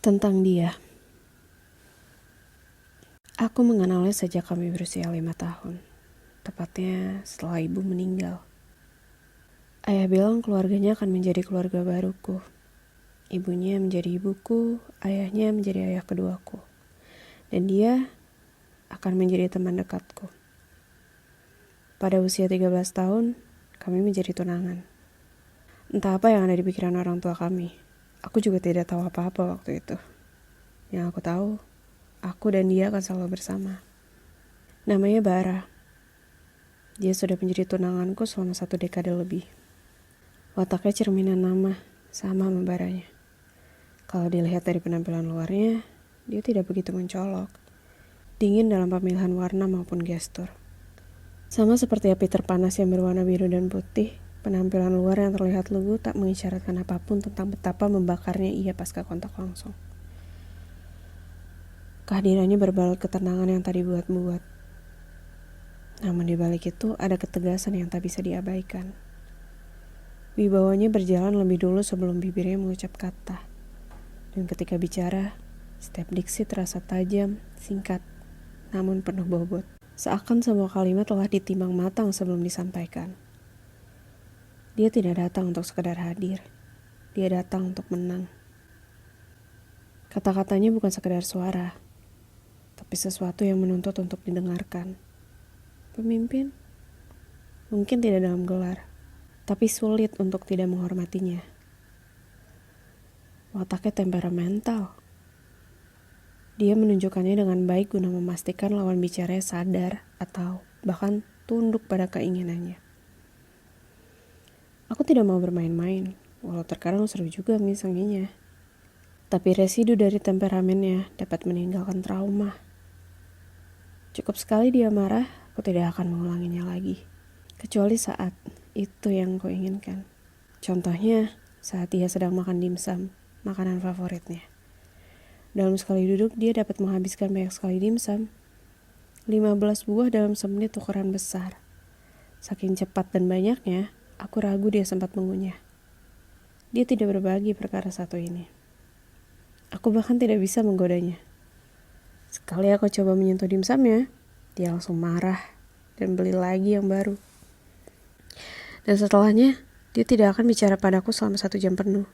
Tentang dia. Aku mengenalnya sejak kami berusia 5 tahun. Tepatnya setelah ibu meninggal. Ayah bilang keluarganya akan menjadi keluarga baruku. Ibunya menjadi ibuku, ayahnya menjadi ayah keduaku. Dan dia akan menjadi teman dekatku. Pada usia 13 tahun, kami menjadi tunangan. Entah apa yang ada di pikiran orang tua kami. Aku juga tidak tahu apa-apa waktu itu. Yang aku tahu, aku dan dia akan selalu bersama. Namanya Bara. Dia sudah menjadi tunanganku selama 1 dekade lebih. Wataknya cerminan nama, sama sama Baranya. Kalau dilihat dari penampilan luarnya, dia tidak begitu mencolok. Dingin dalam pemilihan warna maupun gestur. Sama seperti api terpanas yang berwarna biru dan putih, penampilan luar yang terlihat lugu tak mengisyaratkan apapun tentang betapa membakarnya ia pasca kontak langsung. Kehadirannya berbalut ketenangan yang tak dibuat-buat. Namun di balik itu ada ketegasan yang tak bisa diabaikan. Wibawanya berjalan lebih dulu sebelum bibirnya mengucap kata. Dan ketika bicara, setiap diksi terasa tajam, singkat, namun penuh bobot. Seakan semua kalimat telah ditimbang matang sebelum disampaikan. Dia tidak datang untuk sekedar hadir. Dia datang untuk menang. Kata-katanya bukan sekedar suara, tapi sesuatu yang menuntut untuk didengarkan. Pemimpin? Mungkin tidak dalam gelar, tapi sulit untuk tidak menghormatinya. Wataknya temperamental. Dia menunjukkannya dengan baik guna memastikan lawan bicaranya sadar atau bahkan tunduk pada keinginannya. Aku tidak mau bermain-main, walau terkadang seru juga mengisanginya. Tapi residu dari temperamennya dapat meninggalkan trauma. Cukup sekali dia marah, aku tidak akan mengulanginya lagi. Kecuali saat itu yang kau inginkan. Contohnya, saat dia sedang makan dimsum, makanan favoritnya. Dalam sekali duduk, dia dapat menghabiskan banyak sekali dimsum. 15 buah dalam semenit ukuran besar. Saking cepat dan banyaknya, aku ragu dia sempat mengunyah. Dia tidak berbagi perkara satu ini. Aku bahkan tidak bisa menggodanya. Sekali aku coba menyentuh dimsumnya, dia langsung marah dan beli lagi yang baru. Dan setelahnya, dia tidak akan bicara padaku selama 1 jam penuh.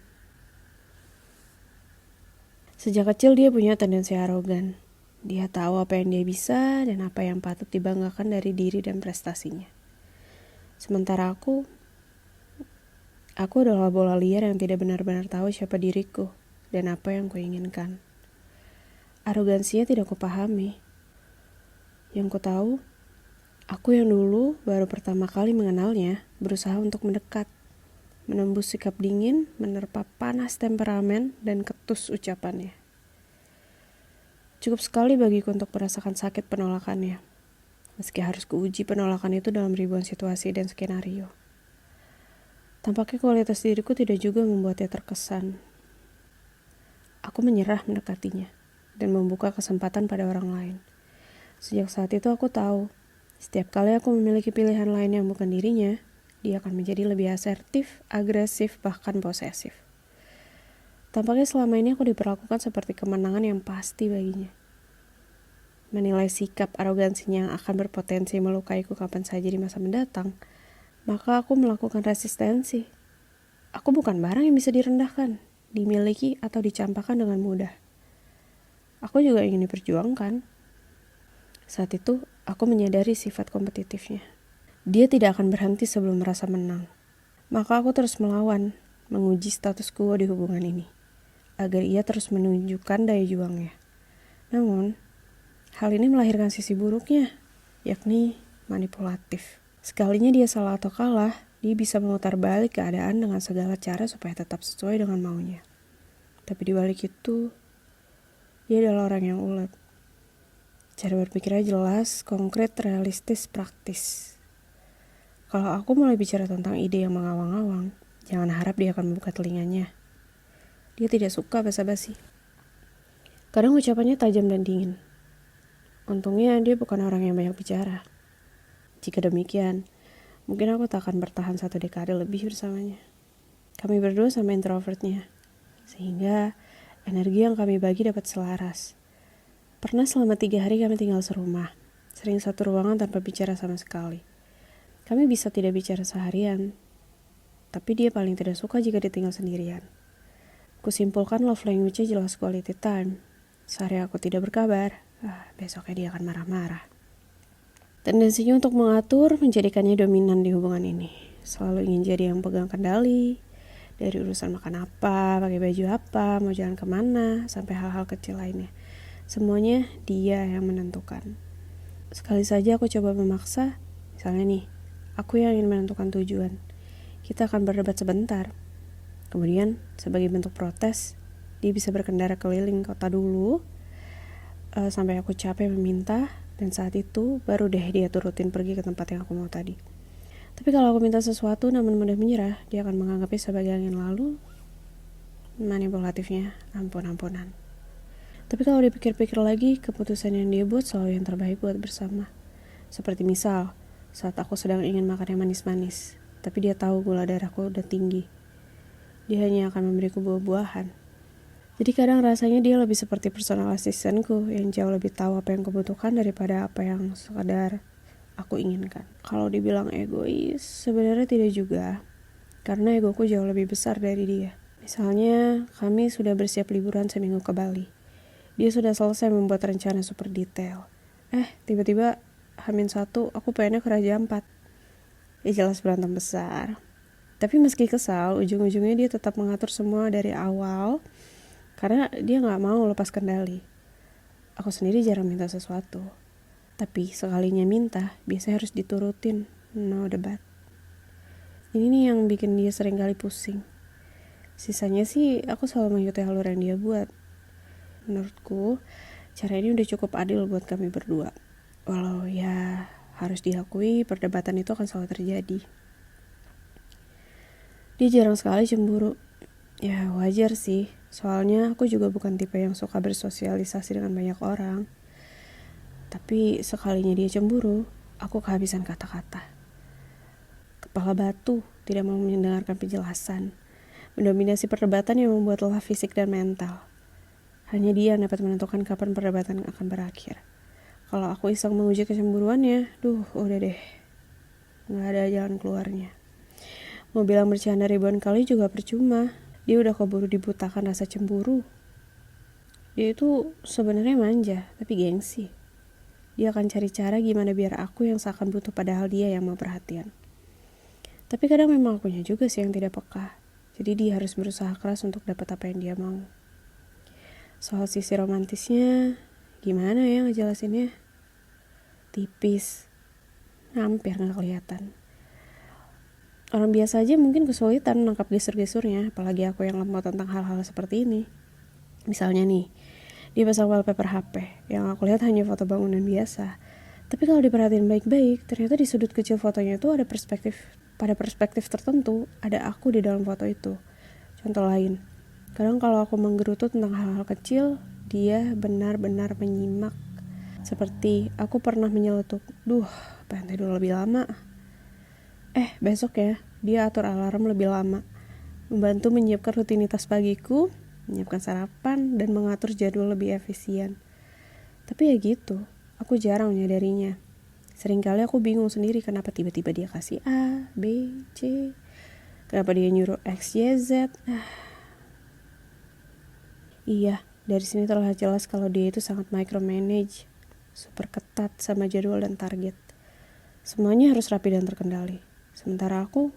Sejak kecil dia punya tendensi arogan. Dia tahu apa yang dia bisa dan apa yang patut dibanggakan dari diri dan prestasinya. Sementara aku adalah bola liar yang tidak benar-benar tahu siapa diriku dan apa yang kuinginkan. Arogansinya tidak kupahami. Yang ku tahu, aku yang dulu baru pertama kali mengenalnya berusaha untuk mendekat, menembus sikap dingin, menerpa panas temperamen dan ketus ucapannya. Cukup sekali bagiku untuk merasakan sakit penolakannya, meski harus kuuji penolakan itu dalam ribuan situasi dan skenario. Tampaknya kualitas diriku tidak juga membuatnya terkesan. Aku menyerah mendekatinya dan membuka kesempatan pada orang lain. Sejak saat itu aku tahu, setiap kali aku memiliki pilihan lain yang bukan dirinya, dia akan menjadi lebih asertif, agresif, bahkan posesif. Tampaknya selama ini aku diperlakukan seperti kemenangan yang pasti baginya. Menilai sikap arogansinya yang akan berpotensi melukaiku kapan saja di masa mendatang, maka aku melakukan resistensi. Aku bukan barang yang bisa direndahkan, dimiliki atau dicampakkan dengan mudah. Aku juga ingin diperjuangkan. Saat itu, aku menyadari sifat kompetitifnya. Dia tidak akan berhenti sebelum merasa menang. Maka aku terus melawan, menguji status quo di hubungan ini, agar ia terus menunjukkan daya juangnya. Namun, hal ini melahirkan sisi buruknya, yakni manipulatif. Sekalinya dia salah atau kalah, dia bisa memutar balik keadaan dengan segala cara supaya tetap sesuai dengan maunya. Tapi di balik itu, dia adalah orang yang ulet. Cara berpikirnya jelas, konkret, realistis, praktis. Kalau aku mulai bicara tentang ide yang mengawang-awang, jangan harap dia akan membuka telinganya. Dia tidak suka basa-basi. Kadang ucapannya tajam dan dingin. Untungnya dia bukan orang yang banyak bicara. Jika demikian, mungkin aku tak akan bertahan 1 dekade lebih bersamanya. Kami berdua sama introvertnya, sehingga Energi yang kami bagi dapat selaras. Pernah selama 3 hari kami tinggal serumah, sering satu ruangan tanpa bicara sama sekali. Kami bisa tidak bicara seharian, tapi dia paling tidak suka jika ditinggal sendirian. Kusimpulkan love language-nya jelas quality time. Sehari aku tidak berkabar, besoknya dia akan marah-marah. Tendensinya untuk mengatur menjadikannya dominan di hubungan ini. Selalu ingin jadi yang pegang kendali, dari urusan makan apa, pakai baju apa, mau jalan kemana, sampai hal-hal kecil lainnya. Semuanya dia yang menentukan. Sekali saja aku coba memaksa, misalnya nih, aku yang ingin menentukan tujuan. Kita akan berdebat sebentar. Kemudian, sebagai bentuk protes, dia bisa berkendara keliling kota dulu, sampai aku capek meminta, dan saat itu baru deh dia turutin pergi ke tempat yang aku mau tadi. Tapi kalau aku minta sesuatu namun mudah menyerah, dia akan menganggapnya sebagai angin lalu. Manipulatifnya ampun-ampunan. Tapi kalau dipikir-pikir lagi, keputusan yang dia buat selalu yang terbaik buat bersama. Seperti misal, saat aku sedang ingin makan yang manis-manis, tapi dia tahu gula darahku udah tinggi. Dia hanya akan memberiku buah-buahan. Jadi kadang rasanya dia lebih seperti personal assistantku yang jauh lebih tahu apa yang kubutuhkan daripada apa yang sekadar aku inginkan. Kalau dibilang egois, sebenarnya tidak juga. Karena egoku jauh lebih besar dari dia. Misalnya, kami sudah bersiap liburan seminggu ke Bali. Dia sudah selesai membuat rencana super detail. Tiba-tiba H-1 aku pengennya ke Raja Ampat. Ya jelas berantem besar. Tapi meski kesal, ujung-ujungnya dia tetap mengatur semua dari awal karena dia gak mau lepas kendali. Aku sendiri jarang minta sesuatu. Tapi sekalinya minta, biasanya harus diturutin. No debat. Ini nih yang bikin dia sering kali pusing. Sisanya sih aku selalu mengikuti alur yang dia buat. Menurutku, cara ini udah cukup adil buat kami berdua. Walau ya harus diakui perdebatan itu akan selalu terjadi. Dia jarang sekali cemburu. Ya wajar sih, soalnya aku juga bukan tipe yang suka bersosialisasi dengan banyak orang. Tapi sekalinya dia cemburu, aku kehabisan kata-kata. Kepala batu, tidak mau mendengarkan penjelasan. Mendominasi perdebatan yang membuat lelah fisik dan mental. Hanya dia yang dapat menentukan kapan perdebatan akan berakhir. Kalau aku iseng menguji kecemburuannya, udah deh. Gak ada jalan keluarnya. Mau bilang bercanda ribuan kali juga percuma. Dia udah keburu dibutakan rasa cemburu. Dia itu sebenarnya manja, tapi gengsi. Dia akan cari cara gimana biar aku yang seakan butuh padahal dia yang mau perhatian. Tapi kadang memang akunya juga sih yang tidak peka. Jadi dia harus berusaha keras untuk dapat apa yang dia mau. Soal sisi romantisnya, gimana ya ngejelasinnya? Tipis. Hampir gak kelihatan. Orang biasa aja mungkin kesulitan menangkap gestur-gesturnya, apalagi aku yang lemah tentang hal-hal seperti ini. Misalnya nih, dia pasang wallpaper HP, yang aku lihat hanya foto bangunan biasa. Tapi kalau diperhatiin baik-baik, ternyata di sudut kecil fotonya itu ada perspektif tertentu, ada aku di dalam foto itu. Contoh lain, kadang kalau aku menggerutu tentang hal-hal kecil, dia benar-benar menyimak. Seperti aku pernah menyeletuk, pengen tidur lebih lama. Besok ya, dia atur alarm lebih lama. Membantu menyiapkan rutinitas pagiku, menyiapkan sarapan, dan mengatur jadwal lebih efisien. Tapi ya gitu, aku jarang menyadarinya. Seringkali aku bingung sendiri kenapa tiba-tiba dia kasih A, B, C. Kenapa dia nyuruh X, Y, Z. Iya, dari sini terlihat jelas kalau dia itu sangat micromanage. Super ketat sama jadwal dan target. Semuanya harus rapi dan terkendali. Sementara aku,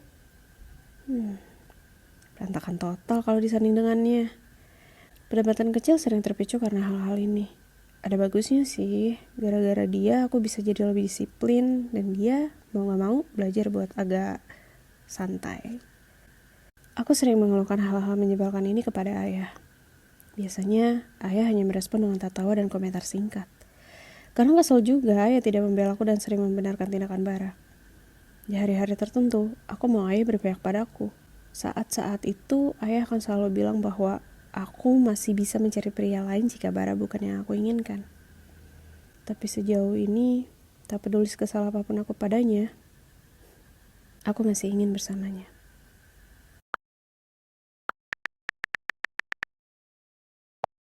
berantakan total kalau disanding dengannya. Perdebatan kecil sering terpicu karena hal-hal ini. Ada bagusnya sih, gara-gara dia aku bisa jadi lebih disiplin, dan dia mau gak mau belajar buat agak santai. Aku sering mengeluhkan hal-hal menyebalkan ini kepada ayah. Biasanya, ayah hanya merespon dengan tertawa dan komentar singkat. Karena kesel juga ayah tidak membela aku dan sering membenarkan tindakan Bara. Di hari-hari tertentu, aku mau ayah berpihak padaku. Saat-saat itu, ayah akan selalu bilang bahwa aku masih bisa mencari pria lain jika Bara bukan yang aku inginkan. Tapi sejauh ini, tak peduli sekesal apapun aku padanya, aku masih ingin bersamanya.